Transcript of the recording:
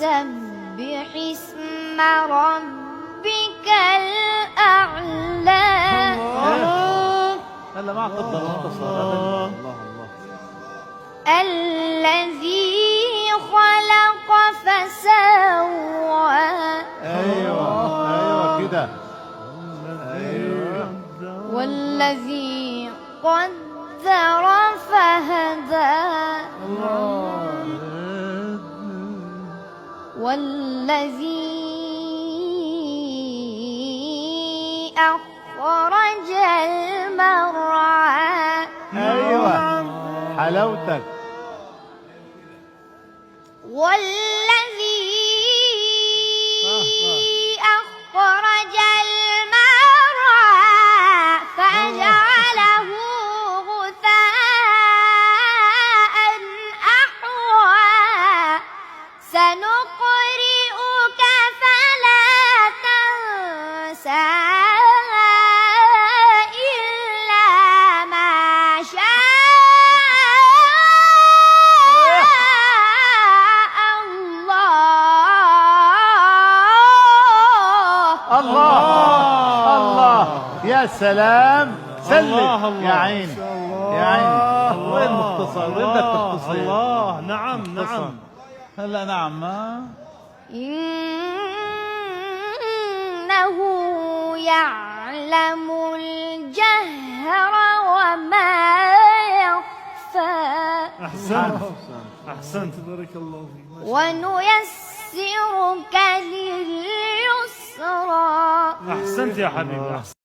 سبح اسم ربك الأعلى. هلا ما قدر الله الله. الذي خلق فسوى. ايوه كده. والذي قدر فهدى. والذي أخرج المرعى. ايوه حلاوتك. والذي أخرج المرعى فجعله غثاء أحوى. سنقرئك فلا تنسى إلا ما شاء الله. يا سلام. سلم يا عيني يا عيني. وين مختصر؟ وين بدك تختصر؟ الله. نعم نعم. هلا نعم. إنه يعلم الجهر وما يخفى. أحسنت بارك الله فيك. ونيسرك لليسرى. أحسنت يا حبيبي.